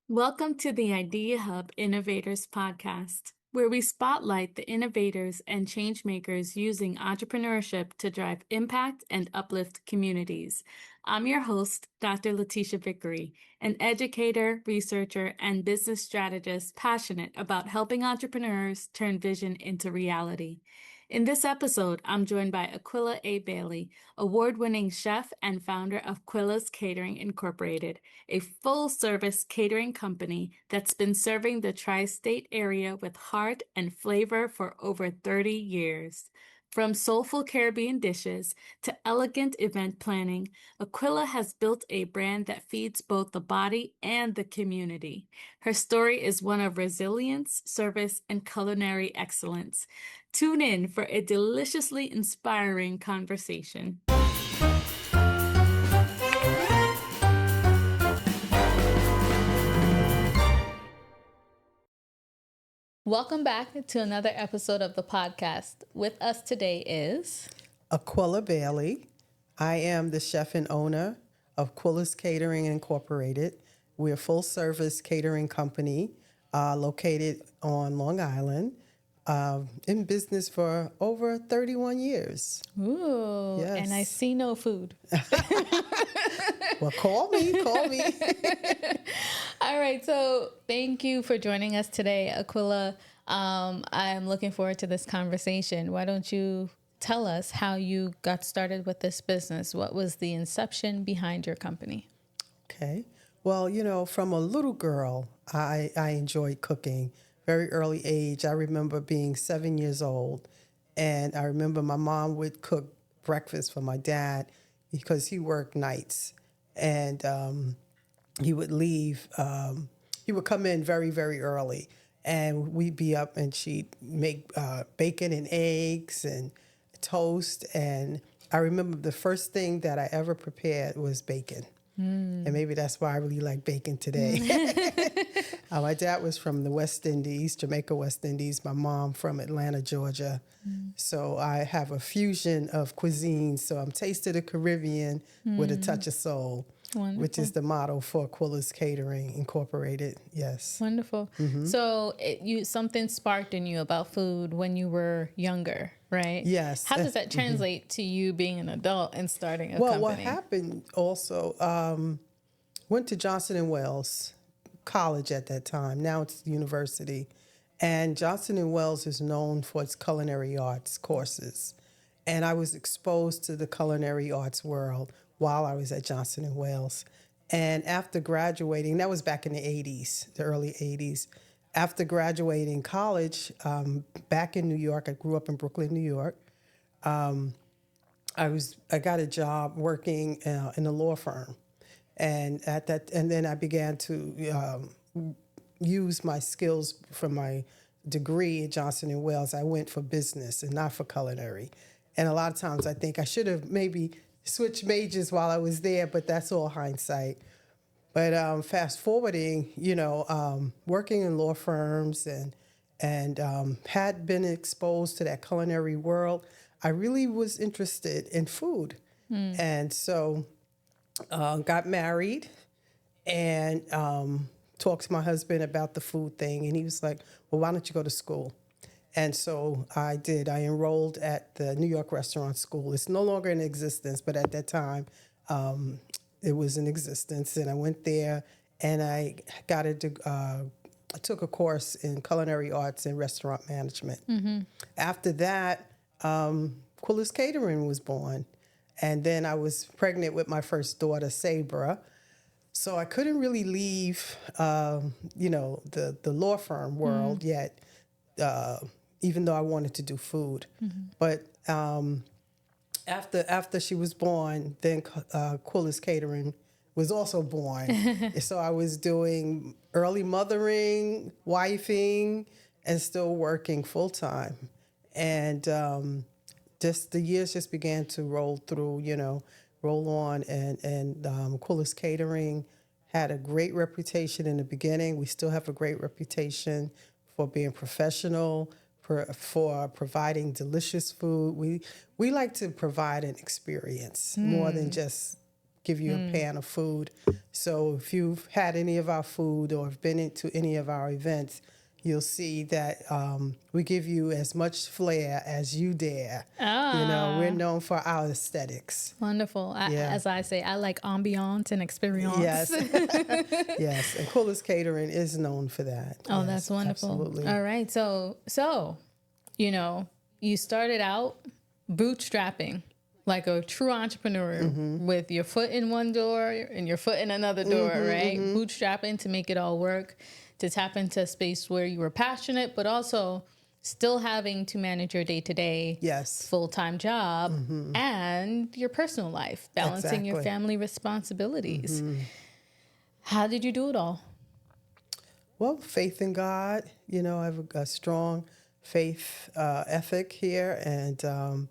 Welcome to the ideaHUb Innovators podcast, where we spotlight the innovators and changemakers using entrepreneurship to drive impact and uplift communities. I'm your host, Dr. Lutisha Vickerie, an educator, researcher, and business strategist passionate about helping entrepreneurs turn vision into reality. In this episode, I'm joined by Acqullia A. Bailey, award-winning chef and founder of Quilla's Catering Incorporated, a full-service catering company that's been serving the tri-state area with heart and flavor for over 30 years. From soulful Caribbean dishes to elegant event planning, Acqullia has built a brand that feeds both the body and the community. Her story is one of resilience, service, and culinary excellence. Tune in for a deliciously inspiring conversation. Welcome back to another episode of the podcast. With us today is Acqullia Bailey. I am the chef and owner of Quilla's Catering Incorporated. We're a full-service catering company located on Long Island, in business for over 31 years. Ooh, Yes. and I see no food. Well, call me. All right, so thank you for joining us today, Acqullia. I'm looking forward to this conversation. Why don't you tell us how you got started with this business? What was the inception behind your company? Okay. Well, from a little girl, I enjoyed cooking. Very early age. I remember being 7 years old, and I remember my mom would cook breakfast for my dad because he worked nights, and he would leave. He would come in very, very early, and we'd be up, and she'd make bacon and eggs and toast. And I remember the first thing that I ever prepared was bacon. And maybe that's why I really like bacon today. My dad was from the West Indies, Jamaica, West Indies. My mom from Atlanta, Georgia. So I have a fusion of cuisines. So I'm Taste of the Caribbean with a touch of soul. Wonderful. Which is the motto for Quilla's Catering Incorporated. Yes. Wonderful. So something sparked in you about food when you were younger, right? Yes. How does that translate to you being an adult and starting a Well, company? what happened also, went to Johnson and Wales College at that time. Now it's university. And Johnson and Wales is known for its culinary arts courses. And I was exposed to the culinary arts world while I was at Johnson and Wales. And after graduating, that was back in the 80s, the early 80s. After graduating college, back in New York, I grew up in Brooklyn, New York. I got a job working in a law firm, and then I began to use my skills from my degree at Johnson and Wales. I went for business and not for culinary, and a lot of times I think I should have maybe switched majors while I was there, but that's all hindsight. But fast forwarding, working in law firms and had been exposed to that culinary world, I really was interested in food. And so got married and talked to my husband about the food thing. And he was like, well, why don't you go to school? And so I did. I enrolled at the New York Restaurant School. It's no longer in existence, but at that time, it was in existence. And I went there and I took a course in culinary arts and restaurant management. After that, Quilla's Catering was born. And then I was pregnant with my first daughter, Sabra. So I couldn't really leave, the law firm world yet, even though I wanted to do food. But after she was born, then Quilla's Catering was also born. So I was doing early mothering, wifing, and still working full time. And just the years just began to roll through, roll on. And Quilla's Catering had a great reputation in the beginning. We still have a great reputation for being professional, for providing delicious food. We like to provide an experience more than just give you a pan of food. So if you've had any of our food or have been into any of our events, you'll see that we give you as much flair as you dare. We're known for our aesthetics. Wonderful. Yeah. As I say, I like ambiance and experience. Yes. Yes. And Quilla's Catering is known for that. Oh, Yes, that's wonderful. Absolutely. All right. So, you started out bootstrapping like a true entrepreneur with your foot in one door and your foot in another door, right? Bootstrapping to make it all work, to tap into a space where you were passionate, but also still having to manage your day-to-day Yes. full-time job and your personal life, balancing your Exactly. family responsibilities. How did you do it all? Well, faith in God. I have a strong faith ethic here, and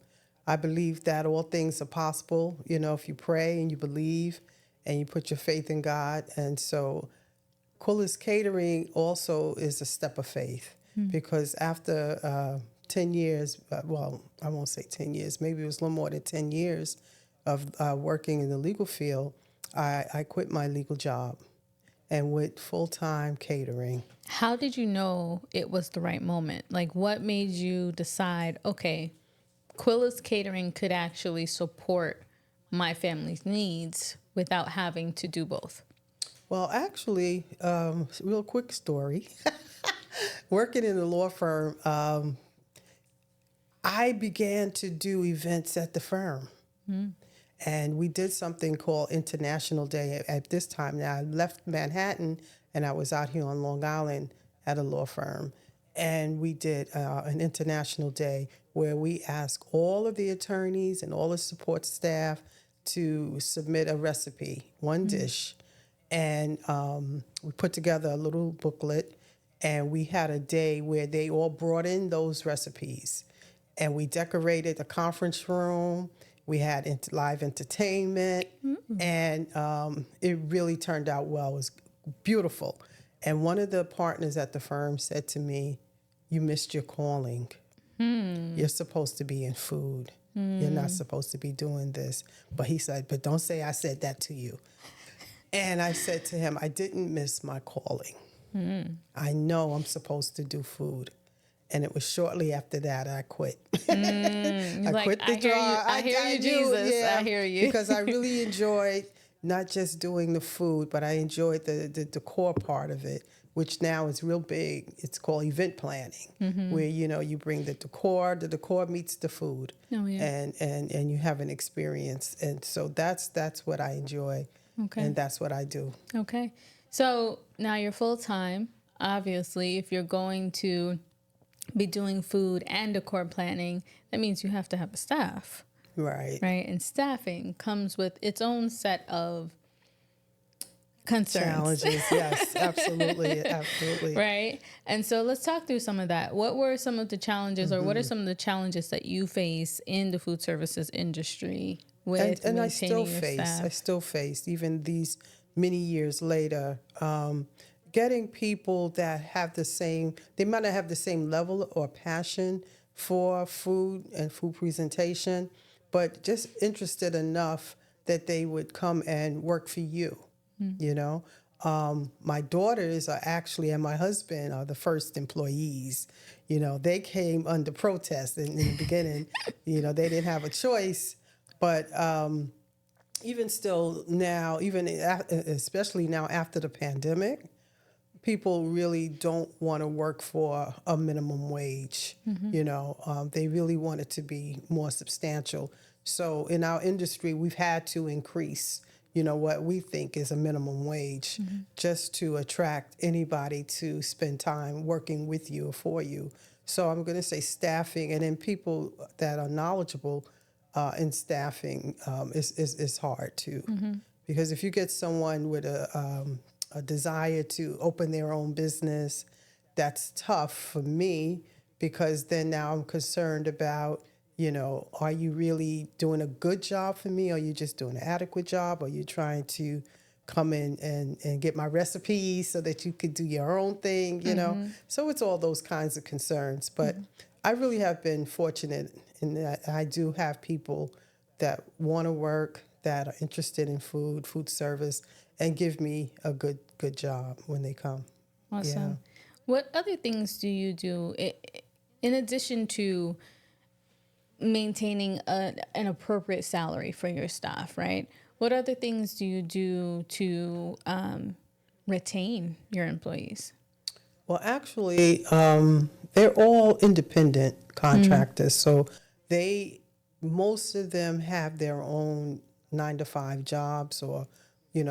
I believe that all things are possible. If you pray and you believe and you put your faith in God. And so Quilla's Catering also is a step of faith because after 10 years, well, I won't say 10 years, maybe it was a little more than 10 years of working in the legal field, I quit my legal job and went full-time catering. How did you know it was the right moment? Like, what made you decide, okay, Quilla's Catering could actually support my family's needs without having to do both? Well, actually, real quick story. Working in the law firm, I began to do events at the firm. And we did something called International Day at this time. Now, I left Manhattan and I was out here on Long Island at a law firm. And we did an International Day where we asked all of the attorneys and all the support staff to submit a recipe, one dish. And we put together a little booklet, and we had a day where they all brought in those recipes. And we decorated the conference room. We had live entertainment, and it really turned out well. It was beautiful. And one of the partners at the firm said to me, "You missed your calling. You're supposed to be in food. You're not supposed to be doing this." But he said, "But don't say I said that to you." And I said to him, "I didn't miss my calling. I know I'm supposed to do food." And it was shortly after that I quit. I quit the job. I hear you, Jesus. Yeah, I hear you. because I really enjoyed not just doing the food, but I enjoyed the core part of it, which now is real big. It's called event planning, where you bring the decor meets the food, and you have an experience. And so that's what I enjoy, and that's what I do. Okay. So now you're full time. Obviously, if you're going to be doing food and decor planning, that means you have to have a staff. Right. Right. And staffing comes with its own set of concerns. Challenges, yes, absolutely, absolutely. Right. And so let's talk through some of that. What were some of the challenges, or what are some of the challenges that you face in the food services industry with and maintaining your staff? I still face, even these many years later, getting people that have they might not have the same level or passion for food and food presentation, but just interested enough that they would come and work for you, My daughters are actually, and my husband are the first employees. They came under protest in the beginning. They didn't have a choice, but even still now, especially now after the pandemic, people really don't want to work for a minimum wage. They really want it to be more substantial. So in our industry, we've had to increase, what we think is a minimum wage just to attract anybody to spend time working with you or for you. So I'm going to say staffing, and then people that are knowledgeable in staffing is hard too. Because if you get someone with a desire to open their own business, that's tough for me, because then now I'm concerned about, are you really doing a good job for me? Or are you just doing an adequate job? Or are you trying to come in and get my recipes so that you could do your own thing, So it's all those kinds of concerns. But I really have been fortunate in that I do have people that want to work, that are interested in food service, and give me a good job when they come. Awesome. Yeah. What other things do you do in addition to maintaining an appropriate salary for your staff, right? What other things do you do to retain your employees? Well, actually, they're all independent contractors, so most of them have their own 9 to 5 jobs, or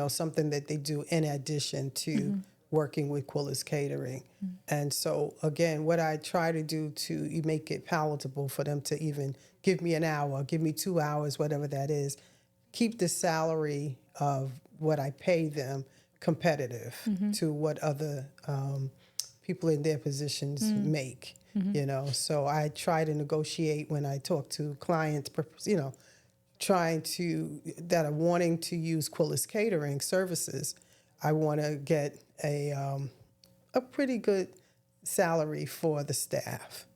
something that they do in addition to working with Quilla's Catering. And so again, what I try to do to make it palatable for them to even give me an hour, give me 2 hours, whatever that is, keep the salary of what I pay them competitive to what other people in their positions make. So I try to negotiate when I talk to clients, trying to that are wanting to use Quilla's Catering services. I want to get a pretty good salary for the staff.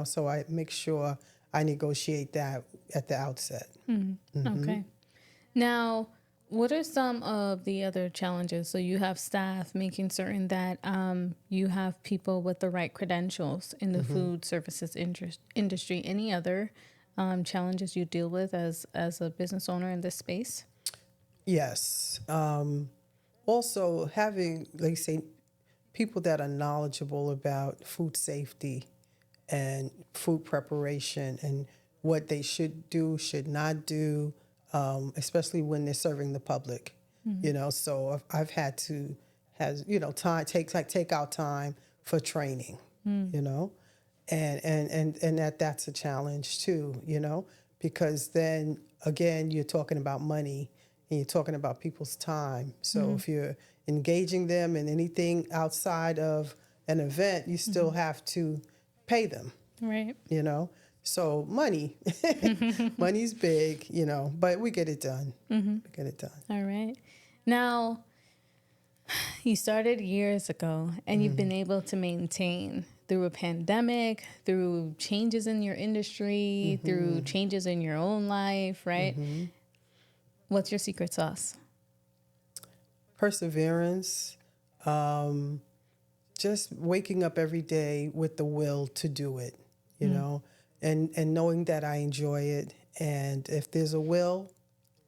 So I make sure I negotiate that at the outset. Okay. Now, what are some of the other challenges? So you have staff, making certain that you have people with the right credentials in the food services industry. Any other challenges you deal with as a business owner in this space? Yes. Also, having, like say, people that are knowledgeable about food safety and food preparation and what they should do, should not do, especially when they're serving the public. So I've had to take out time for training. And that's a challenge too. Because then again you're talking about money and you're talking about people's time. So if you're engaging them in anything outside of an event, you still have to pay them. Right. So money's big, but we get it done. We get it done. All right. Now, you started years ago and you've been able to maintain through a pandemic, through changes in your industry, through changes in your own life, right? What's your secret sauce? Perseverance, just waking up every day with the will to do it, and knowing that I enjoy it. And if there's a will,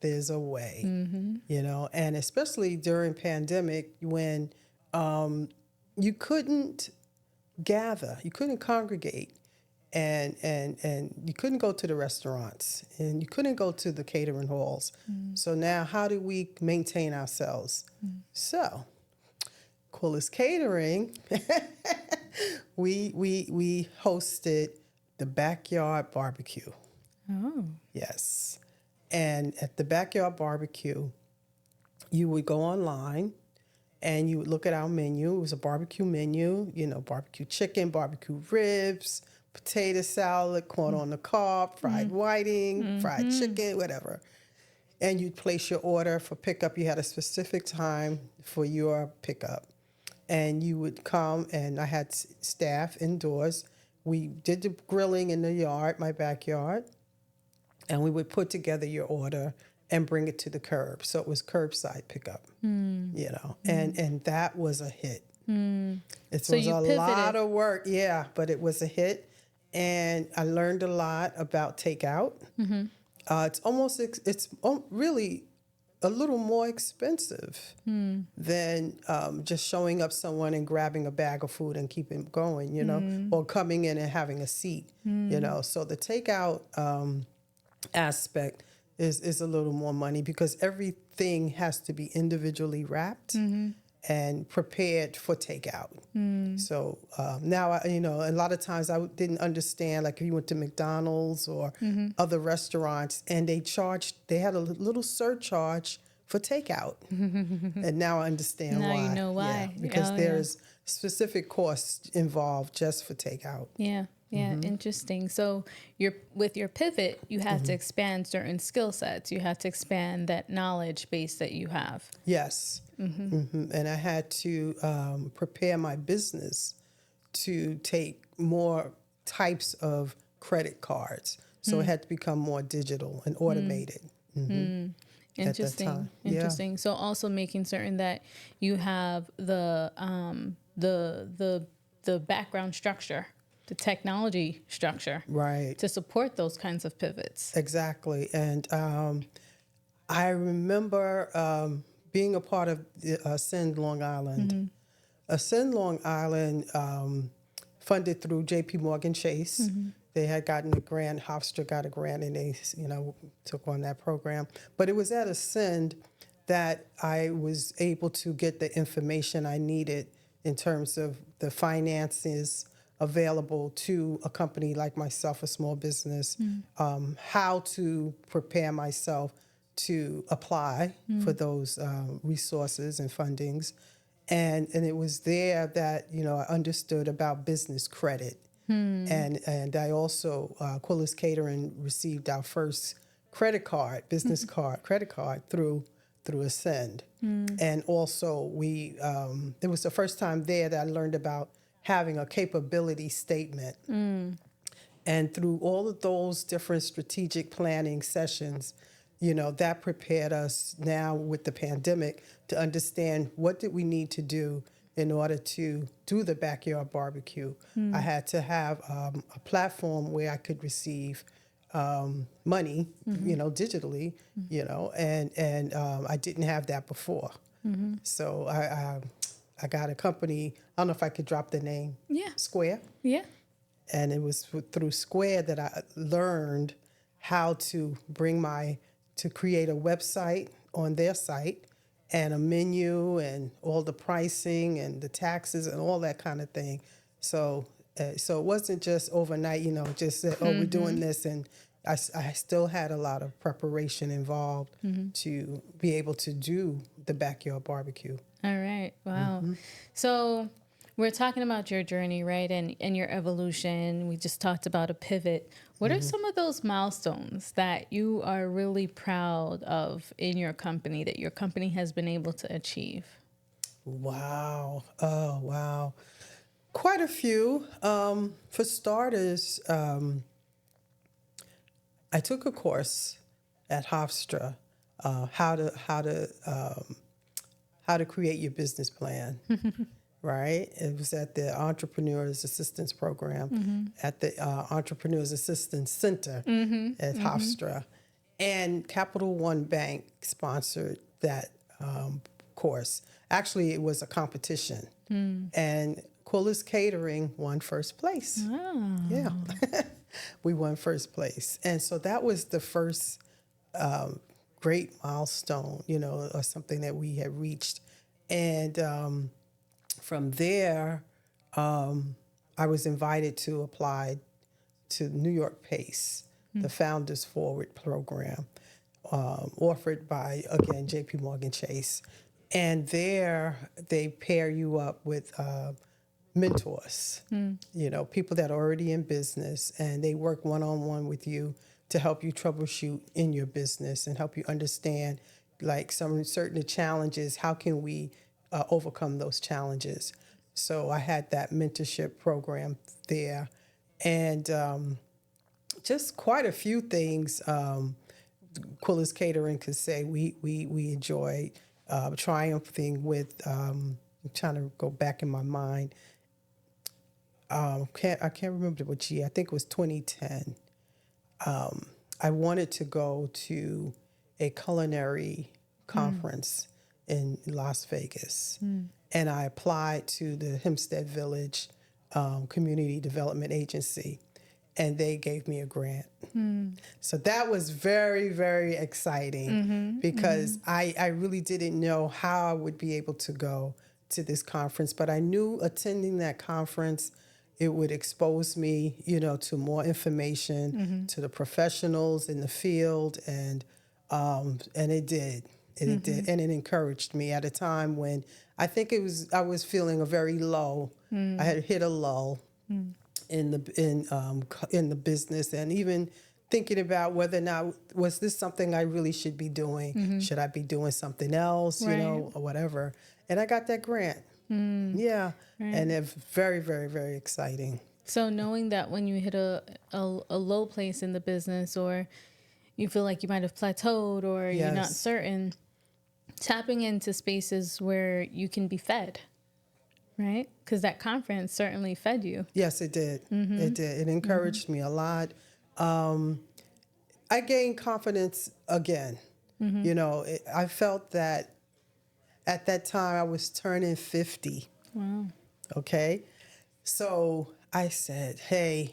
there's a way, and especially during pandemic when you couldn't gather, you couldn't congregate, and you couldn't go to the restaurants and you couldn't go to the catering halls. So now how do we maintain ourselves? So Quilla's Catering, we hosted the backyard barbecue. Oh. Yes. And at the backyard barbecue, you would go online and you would look at our menu. It was a barbecue menu, barbecue chicken, barbecue ribs, potato salad, corn on the cob, fried whiting, fried chicken, whatever. And you'd place your order for pickup. You had a specific time for your pickup. And you would come, and I had staff indoors. We did the grilling in the yard, my backyard, and we would put together your order and bring it to the curb. So it was curbside pickup, and that was a hit. It So was you a pivoted. lot of work, but it was a hit. And I learned a lot about takeout. It's really a little more expensive than just showing up someone and grabbing a bag of food and keeping going, or coming in and having a seat, So the takeout aspect is a little more money because everything has to be individually wrapped and prepared for takeout. So now, a lot of times I didn't understand, like if you went to McDonald's or other restaurants and they had a little surcharge for takeout. And now I understand why. Now you know why. Yeah, because there's specific costs involved just for takeout. Yeah. Interesting. So with your pivot, you had to expand certain skill sets. You had to expand that knowledge base that you have. Yes. And I had to prepare my business to take more types of credit cards. So it had to become more digital and automated. at that time. Interesting. So also making certain that you have the background structure, the technology structure, Right. to support those kinds of pivots. Exactly. And I remember being a part of Ascend Long Island. Ascend Long Island, funded through J.P. Morgan Chase. They had gotten a grant. Hofstra got a grant, and they, took on that program. But it was at Ascend that I was able to get the information I needed in terms of the finances available to a company like myself, a small business, how to prepare myself to apply for those resources and fundings. And it was there that, I understood about business credit. And I also, Quilla's Catering received our first credit card, business card, credit card through Ascend. And also it was the first time there that I learned about having a capability statement. And through all of those different strategic planning sessions, that prepared us now with the pandemic to understand what did we need to do in order to do the backyard barbecue. I had to have a platform where I could receive money, digitally, and I didn't have that before. So I got a company. I don't know if I could drop the name. Yeah. Square. Yeah. And it was through Square that I learned how to to create a website on their site and a menu and all the pricing and the taxes and all that kind of thing. So it wasn't just overnight, just that, we're doing this. And I still had a lot of preparation involved to be able to do the backyard barbecue. All right. Wow. So we're talking about your journey, right? And your evolution. We just talked about a pivot. What are some of those milestones that you are really proud of in your company, that your company has been able to achieve? Wow. Oh, wow. Quite a few. For starters, I took a course at Hofstra, how to create your business plan. Right? It was at the Entrepreneurs Assistance Program at the Entrepreneurs Assistance Center at Hofstra. And Capital One Bank sponsored that course. Actually, it was a competition. And Quilla's Catering won first place. Oh. Yeah. We won first place. And so that was the first great milestone, or something that we had reached. And from there, I was invited to apply to New York PACE, the Founders Forward program, offered by, again, J.P. Morgan Chase. And there, they pair you up with mentors, people that are already in business, and they work one-on-one with you to help you troubleshoot in your business and help you understand, like, some certain challenges. How can we overcome those challenges? So I had that mentorship program there, and just quite a few things. Quilla's Catering could say we enjoyed triumphing with. I'm trying to go back in my mind. I can't remember which year. I think it was 2010. I wanted to go to a culinary conference in Las Vegas. And I applied to the Hempstead Village Community Development Agency, and they gave me a grant. So that was very, very exciting because I really didn't know how I would be able to go to this conference, but I knew attending that conference, it would expose me, to more information, to the professionals in the field, and it did. It did, and it encouraged me at a time when I think I was feeling a very low. I had hit a lull in the business, and even thinking about whether or not was this something I really should be doing. Should I be doing something else, or whatever. And I got that grant. Yeah, and it's very, very, very exciting. So knowing that when you hit a low place in the business, or you feel like you might have plateaued or you're not Yes. certain, tapping into spaces where you can be fed, right? Because that conference certainly fed you. Yes, it did. It did. It encouraged me a lot. I gained confidence again. I felt that at that time I was turning 50. Wow. Okay. So I said, hey,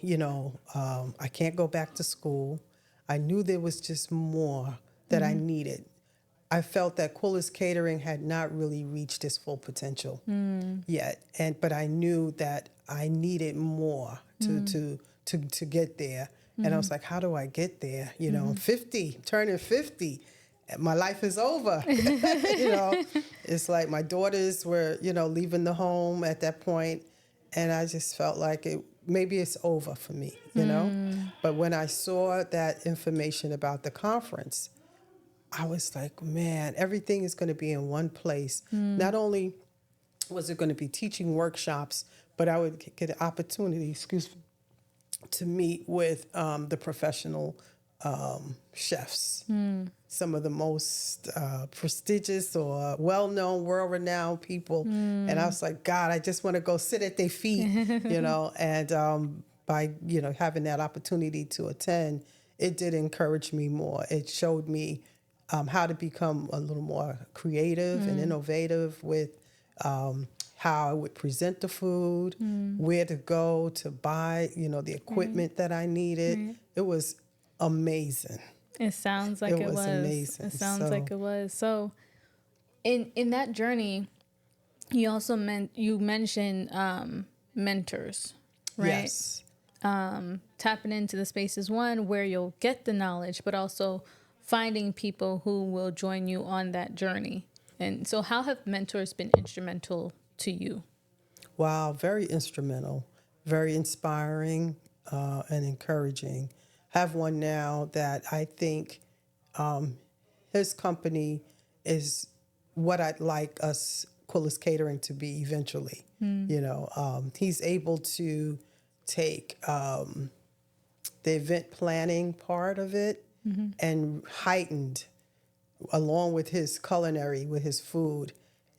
I can't go back to school. I knew there was just more that I needed. I felt that Quilla's Catering had not really reached its full potential yet, but I knew that I needed more to get there. And I was like, how do I get there? I'm 50, turning 50. My life is over. It's like my daughters were, leaving the home at that point, and I just felt like maybe it's over for me. But when I saw that information about the conference, I was like, man, everything is going to be in one place. Not only was it going to be teaching workshops, but I would get an opportunity, to meet with the professional chefs, some of the most prestigious or well-known, world-renowned people. And I was like, God, I just want to go sit at their feet, and by, having that opportunity to attend, it did encourage me more. It showed me how to become a little more creative and innovative with how I would present the food, where to go to buy, the equipment that I needed. It was amazing. It sounds like it was. Amazing. It sounds like it was. So in that journey, you also mentioned mentors, right? Yes. Tapping into the spaces, one, where you'll get the knowledge, but also finding people who will join you on that journey. And so how have mentors been instrumental to you? Wow, very instrumental, very inspiring, and encouraging. Have one now that I think his company is what I'd like us, Quilla's Catering, to be eventually. He's able to take the event planning part of it and heightened along with his culinary, with his food,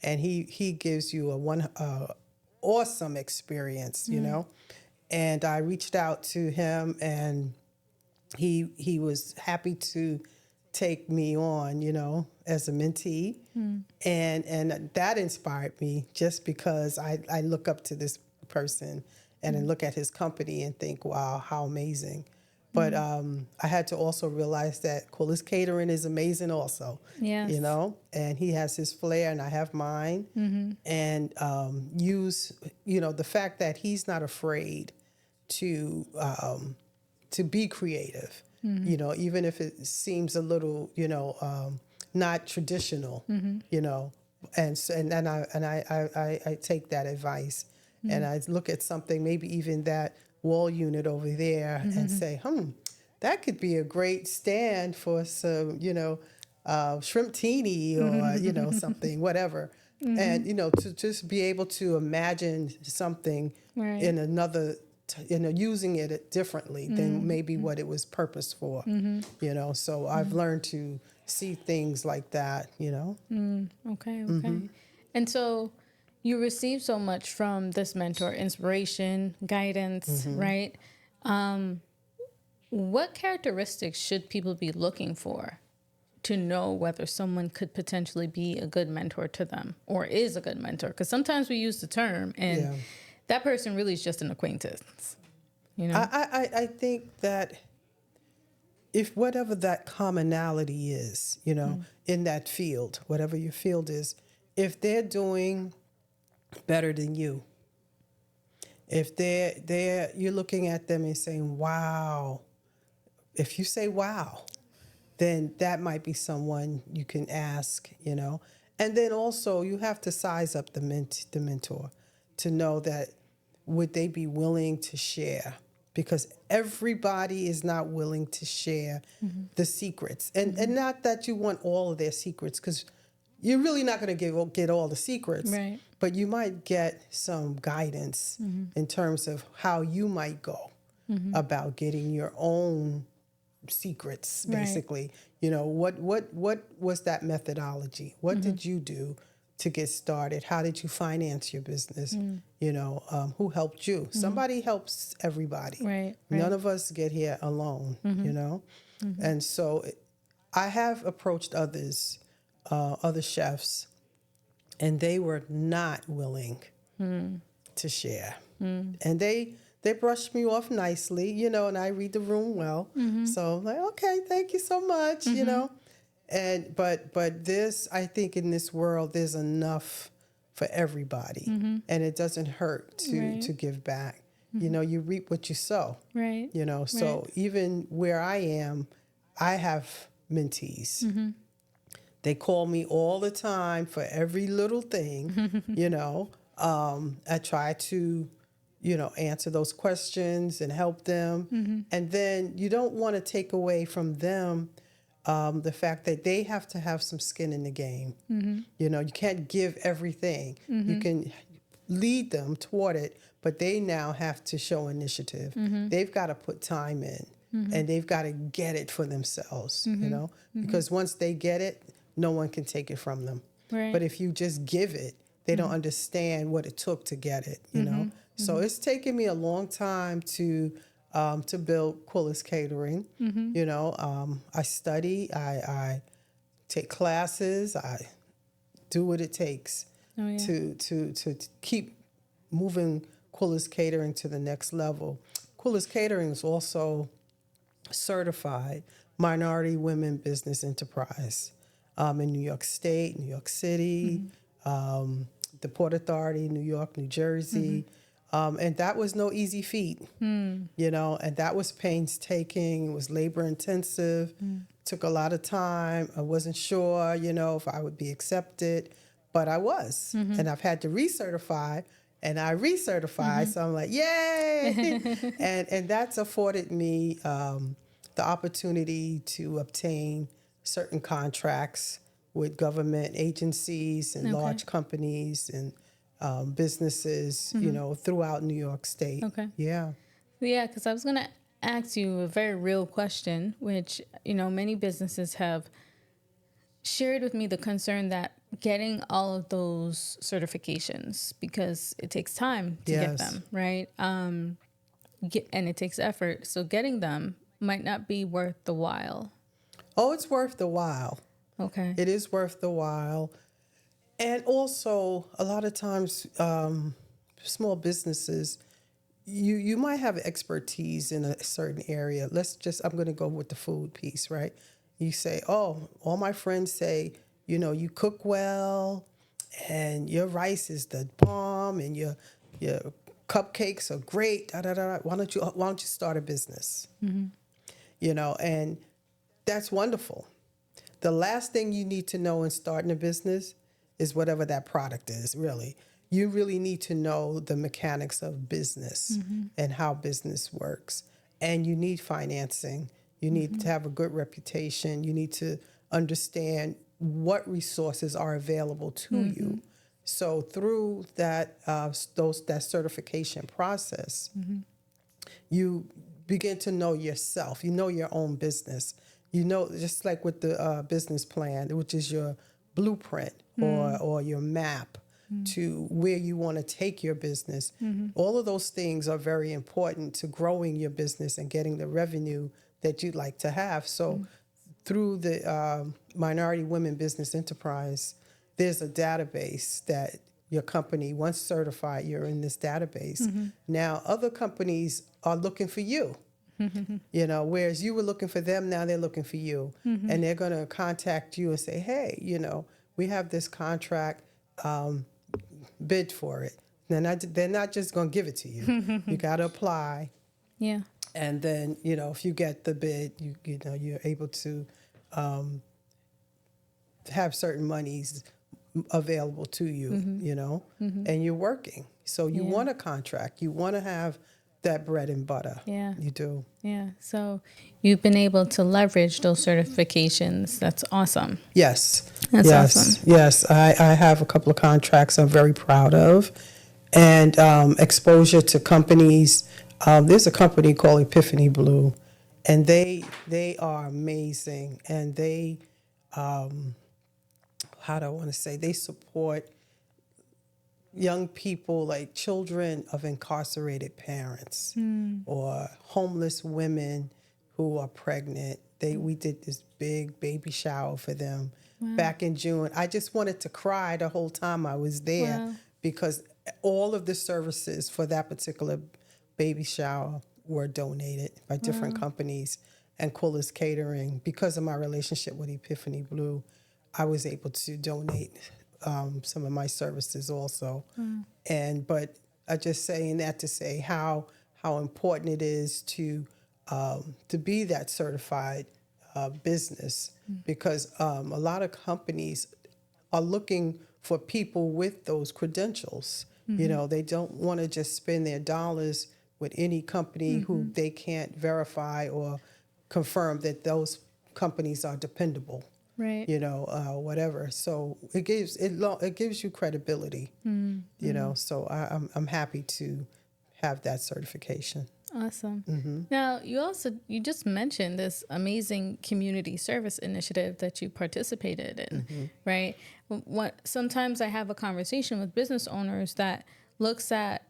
and he gives you a awesome experience, And I reached out to him, and he was happy to take me on, as a mentee, and that inspired me just because I look up to this person and I look at his company and think, wow, how amazing. But I had to also realize that Quilla's Catering is amazing also. Yes. And he has his flair and I have mine. And use, the fact that he's not afraid to be creative, even if it seems a little, not traditional, and I take that advice and I look at something, maybe even that wall unit over there, and say, that could be a great stand for some, shrimp teeny or, something, whatever. And, to just be able to imagine something in another, using it differently than maybe what it was purposed for, So I've learned to see things like that, Okay. And so you receive so much from this mentor, inspiration, guidance, right? What characteristics should people be looking for to know whether someone could potentially be a good mentor to them or is a good mentor? Because sometimes we use the term and that person really is just an acquaintance, I think that if whatever that commonality is, in that field, whatever your field is, if they're doing better than you, if you're looking at them and saying, wow, if you say wow, then that might be someone you can ask, And then also you have to size up the mentor to know that would they be willing to share? Because everybody is not willing to share the secrets. And not that you want all of their secrets, because you're really not going to get all the secrets. Right. But you might get some guidance in terms of how you might go about getting your own secrets, Right. basically. You know, what was that methodology? What did you do to get started? How did you finance your business? You know, who helped you? Somebody helps everybody. Right. None of us get here alone, you know? And so I have approached others, other chefs, and they were not willing to share. And they brushed me off nicely, you know, and I read the room well. So I'm like, okay, thank you so much, you know. And but this, I think in this world there's enough for everybody. And it doesn't hurt to give back. You know, you reap what you sow. Right. You know, so even where I am, I have mentees. They call me all the time for every little thing, you know. I try to, you know, answer those questions and help them. And then you don't want to take away from them the fact that they have to have some skin in the game. You know, you can't give everything. You can lead them toward it, but they now have to show initiative. They've got to put time in, and they've got to get it for themselves, you know, because once they get it, no one can take it from them. Right. But if you just give it, they don't understand what it took to get it, you know. So it's taken me a long time to build Quilla's Catering. You know, I study, I take classes, I do what it takes to keep moving Quilla's Catering to the next level. Quilla's Catering is also certified minority women business enterprise in New York State, New York City, the Port Authority, New York, New Jersey. And that was no easy feat, you know, and that was painstaking. It was labor intensive, took a lot of time. I wasn't sure, you know, if I would be accepted, but I was. And I've had to recertify, and I recertified. So I'm like, yay! and that's afforded me the opportunity to obtain certain contracts with government agencies and large companies and businesses, you know, throughout New York State. Okay. Yeah. Yeah, because I was going to ask you a very real question, which, you know, many businesses have shared with me the concern that getting all of those certifications, because it takes time to get them, right? And it takes effort. So getting them might not be worth the while. Oh, it's worth the while. Okay. It is worth the while. And also, a lot of times, small businesses, you might have expertise in a certain area. I'm going to go with the food piece, right? You say, oh, all my friends say, you know, you cook well, and your rice is the bomb, and your cupcakes are great. Da, da, da. Why don't you start a business? You know, and that's wonderful. The last thing you need to know in starting a business is whatever that product is, really. You really need to know the mechanics of business and how business works. And you need financing. You need to have a good reputation. You need to understand what resources are available to you. So through that that certification process, you begin to know yourself. You know your own business. You know, just like with the business plan, which is your blueprint or your map to where you want to take your business. All of those things are very important to growing your business and getting the revenue that you'd like to have. So through the Minority Women Business Enterprise, there's a database that your company, once certified, you're in this database. Now, other companies are looking for you. You know, whereas you were looking for them, now they're looking for you. And they're going to contact you and say, hey, you know, we have this contract, bid for it. They're not just going to give it to you. You got to apply. Yeah. And then, you know, if you get the bid, you know, you're able to have certain monies available to you, you know, and you're working. So you want a contract. You want to have that bread and butter. Yeah. You do. Yeah. So you've been able to leverage those certifications. That's awesome. Yes. That's yes. awesome. Yes. I have a couple of contracts I'm very proud of. And exposure to companies. There's a company called Epiphany Blue, and they are amazing, and they, how do I want to say, they support young people, like children of incarcerated parents or homeless women who are pregnant. We did this big baby shower for them back in June. I just wanted to cry the whole time I was there Wow. because all of the services for that particular baby shower were donated by different companies, and Quilla's Catering, because of my relationship with Epiphany Blue, I was able to donate some of my services also. But I just saying that to say how important it is to be that certified business, because a lot of companies are looking for people with those credentials. You know, they don't want to just spend their dollars with any company who they can't verify or confirm that those companies are dependable. Right. You know, whatever. So it gives you credibility. You know, so I'm happy to have that certification. Awesome. Now, you just mentioned this amazing community service initiative that you participated in, right? Sometimes I have a conversation with business owners that looks at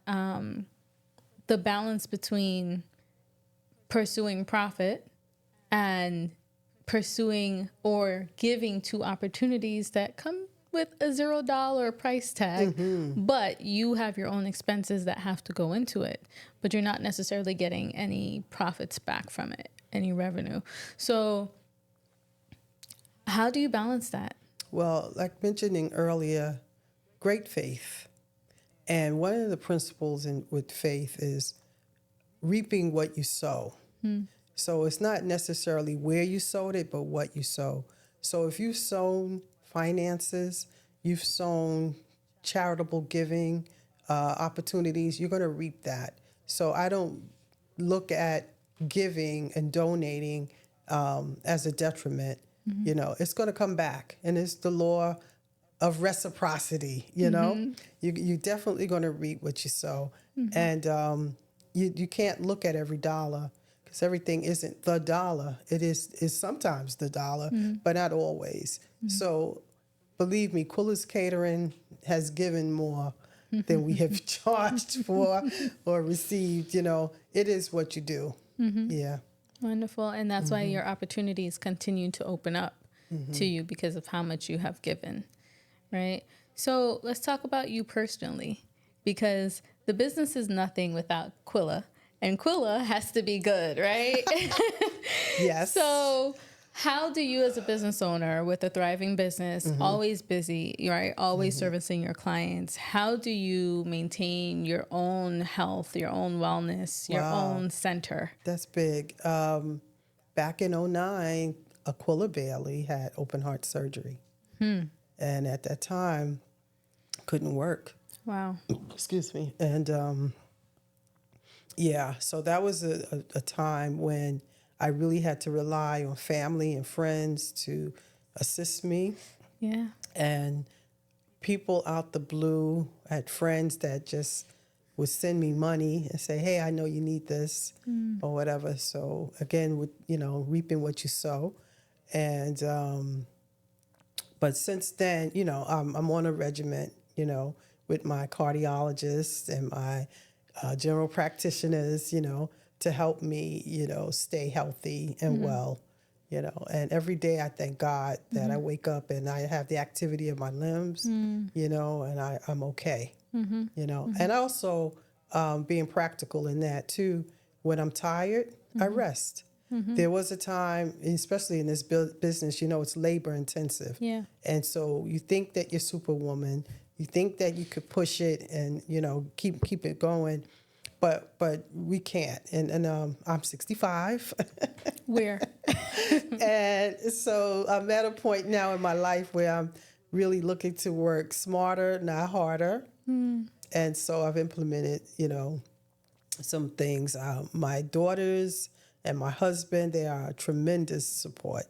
the balance between pursuing profit and pursuing or giving to opportunities that come with a $0 price tag, but you have your own expenses that have to go into it, but you're not necessarily getting any profits back from it, any revenue. So how do you balance that? Well, like mentioning earlier, great faith. And one of the principles with faith is reaping what you sow. So it's not necessarily where you sowed it, but what you sow. So if you've sown finances, you've sown charitable giving opportunities, you're going to reap that. So I don't look at giving and donating as a detriment. You know, it's going to come back, and it's the law of reciprocity. You know, you definitely going to reap what you sow, and you can't look at every dollar, because everything isn't the dollar. It is sometimes the dollar, but not always. So believe me, Quilla's Catering has given more than we have charged for or received. You know, it is what you do. Yeah. Wonderful. And that's why your opportunities continue to open up to you because of how much you have given, right? So let's talk about you personally, because the business is nothing without Quilla, and Quilla has to be good, right? Yes. So how do you, as a business owner with a thriving business, always busy, right? Always servicing your clients, how do you maintain your own health, your own wellness, your own center? That's big. Back in '09, Aquila Bailey had open heart surgery. And at that time, couldn't work. Wow. Excuse me. And yeah, so that was a time when I really had to rely on family and friends to assist me. Yeah. And people out the blue, I had friends that just would send me money and say, hey, I know you need this or whatever. So again, with, you know, reaping what you sow. And but since then, you know, I'm on a regiment, you know, with my cardiologist and my general practitioners, you know, to help me, you know, stay healthy and well, you know. And every day I thank God that I wake up and I have the activity of my limbs, you know, and I'm okay, you know. And also being practical in that too, when I'm tired, I rest. There was a time, especially in this business, you know, it's labor intensive. Yeah. And so you think that you're superwoman, you think that you could push it and, you know, keep it going, but we can't. And I'm 65. Where? And so I'm at a point now in my life where I'm really looking to work smarter, not harder. And so I've implemented, you know, some things. My daughters and my husband, they are tremendous support.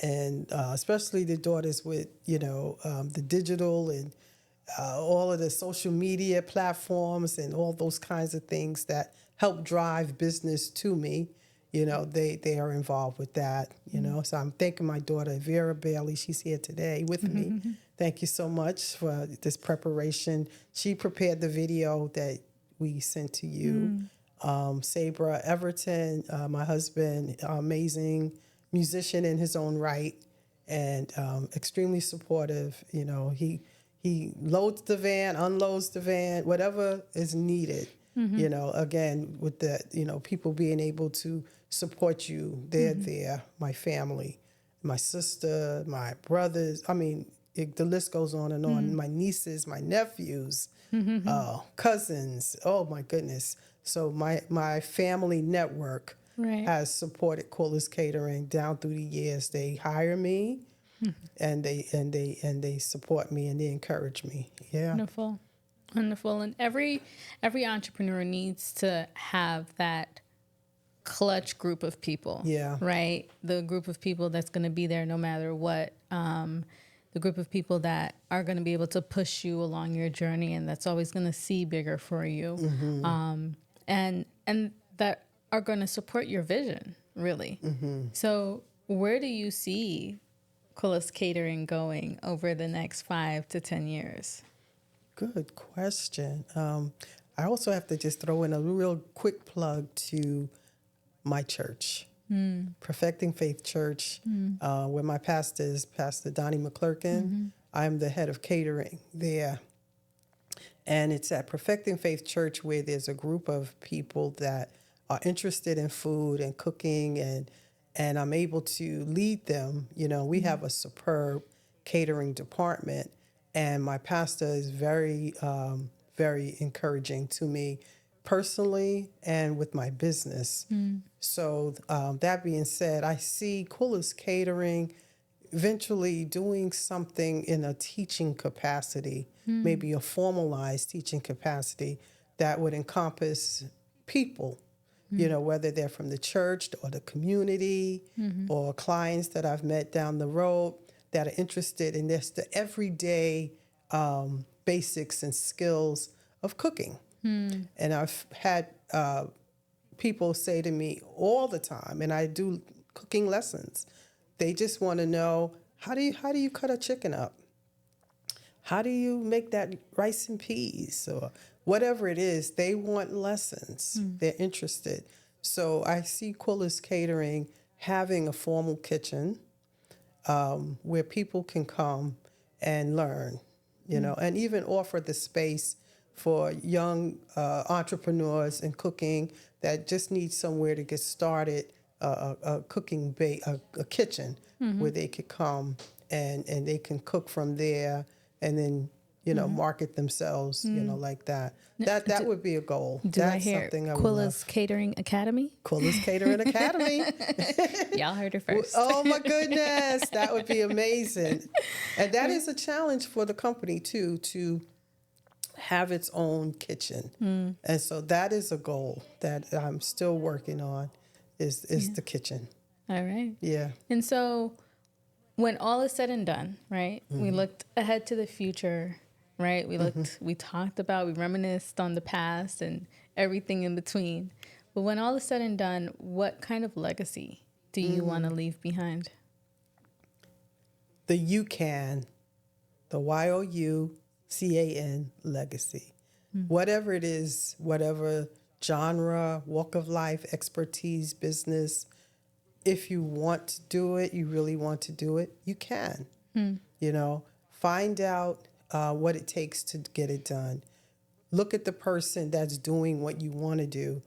And especially the daughters with, you know, the digital and all of the social media platforms and all those kinds of things that help drive business to me. they are involved with that, So I'm thanking my daughter, Vera Bailey. She's here today with me. Thank you so much for this preparation. She prepared the video that we sent to you. Sabra Everton, my husband, amazing musician in his own right, and extremely supportive. He loads the van, unloads the van, whatever is needed. Again, with the, people being able to support you, they're there, my family, my sister, my brothers. I mean, the list goes on and on. My nieces, my nephews, cousins. Oh, my goodness. So my family network has supported Quilla's Catering down through the years. They hire me, and they support me, and they encourage me. Yeah. Wonderful. Wonderful. And every entrepreneur needs to have that clutch group of people. Yeah. Right? The group of people that's going to be there no matter what. The group of people that are going to be able to push you along your journey, and that's always going to see bigger for you. And that are going to support your vision, really. So where do you see Quilla's Catering going over the next 5 to 10 years? Good question. I also have to just throw in a real quick plug to my church, Perfecting Faith Church, where my pastor is Pastor Donnie McClurkin. I'm the head of catering there. And it's at Perfecting Faith Church where there's a group of people that are interested in food and cooking, and I'm able to lead them. We have a superb catering department, and my pastor is very, very encouraging to me personally and with my business. So that being said, I see Quilla's Catering eventually doing something in a teaching capacity, maybe a formalized teaching capacity that would encompass people, whether they're from the church or the community or clients that I've met down the road that are interested in this, the everyday basics and skills of cooking. And I've had people say to me all the time, and I do cooking lessons, they just want to know, how do you cut a chicken up? How do you make that rice and peas? Or whatever it is, they want lessons. They're interested. So I see Quilla's Catering having a formal kitchen where people can come and learn, and even offer the space for young entrepreneurs in cooking that just need somewhere to get started, a cooking a kitchen where they could come and they can cook from there, and then market themselves, like that. That would be a goal. That's I hear something I would Quilla's love. Catering Academy? Quilla's Catering Academy. Y'all heard it first. Oh my goodness, that would be amazing. And that is a challenge for the company too, to have its own kitchen. And so that is a goal that I'm still working on, is the kitchen. All right. Yeah. And so when all is said and done, right, we looked ahead to the future, right? We talked about, we reminisced on the past and everything in between. But when all is said and done, what kind of legacy do you want to leave behind? The YOUCAN, the YOUCAN legacy. Whatever it is, whatever genre, walk of life, expertise, business, if you want to do it, you really want to do it, you can. Find out what it takes to get it done. Look at the person that's doing what you want to do.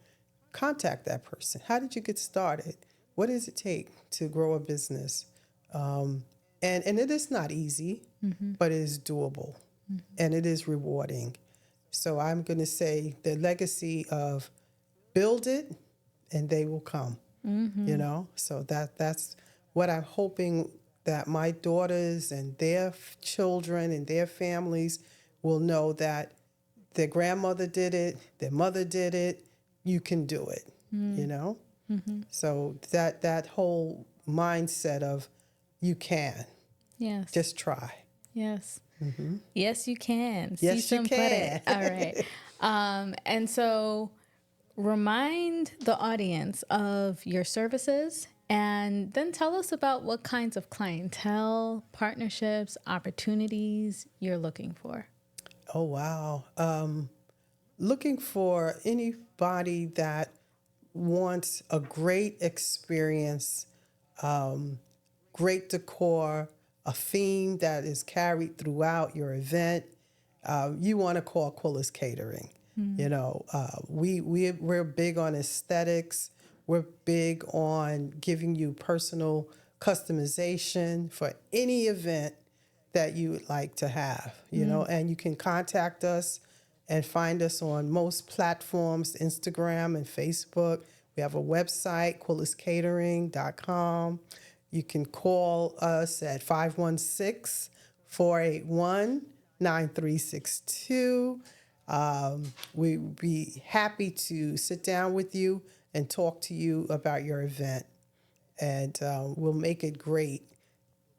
Contact that person. How did you get started? What does it take to grow a business? And it is not easy, but it is doable, and it is rewarding. So I'm going to say the legacy of build it, and they will come. So that's what I'm hoping, that my daughters and their children and their families will know, that their grandmother did it, their mother did it, you can do it, So that whole mindset of you can. Yes. Just try. Yes. Yes, you can. Yes, you can. All right. And so remind the audience of your services and then tell us about what kinds of clientele, partnerships, opportunities you're looking for. Oh, wow. Looking for anybody that wants a great experience, great decor, a theme that is carried throughout your event. You want to call Quilla's Catering. You know, we're big on aesthetics. We're big on giving you personal customization for any event that you would like to have, you know, and you can contact us and find us on most platforms, Instagram and Facebook. We have a website, quillascatering.com. You can call us at 516-481-9362. We'd be happy to sit down with you and talk to you about your event. And we'll make it great.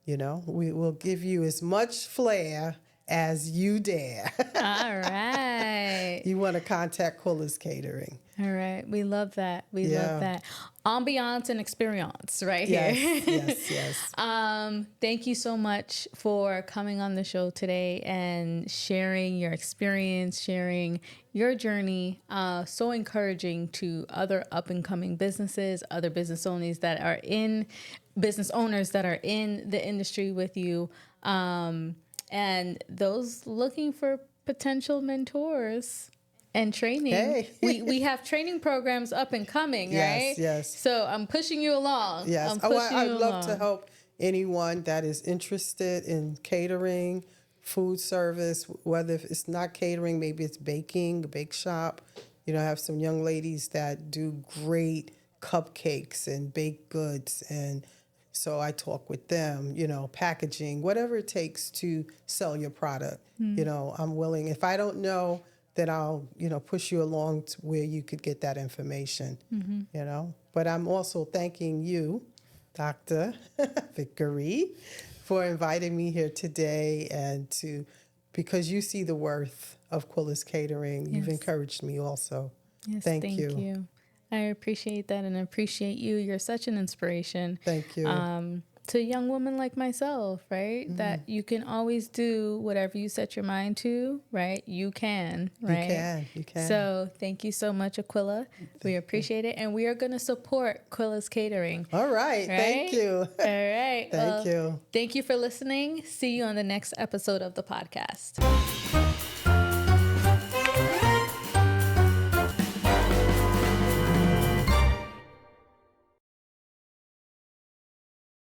You know, we will give you as much flair as you dare. All right. You want to contact Quilla's Catering. All right. We love that. We love that. Ambiance and experience right here. Yes. Thank you so much for coming on the show today and sharing your experience, sharing your journey. So encouraging to other up and coming businesses, other business owners that are in the industry with you. And those looking for potential mentors and training. Hey. we have training programs up and coming, right? Yes. So I'm pushing you along. Yes. I'd love to help anyone that is interested in catering, food service, whether if it's not catering, maybe it's baking, a bake shop. You know, I have some young ladies that do great cupcakes and baked goods, and so I talk with them, you know, packaging, whatever it takes to sell your product. You know, I'm willing. If I don't know, then I'll, you know, push you along to where you could get that information, you know. But I'm also thanking you, Dr. Vickerie, for inviting me here today and because you see the worth of Quilla's Catering. You've encouraged me also. Yes, thank you. I appreciate that and appreciate you. You're such an inspiration. Thank you. To a young woman like myself, right? That you can always do whatever you set your mind to, right? You can, right? You can. So thank you so much, Acqullia. We appreciate it. And we are going to support Quilla's Catering. All right. Thank you. All right. Thank you. Thank you for listening. See you on the next episode of the podcast.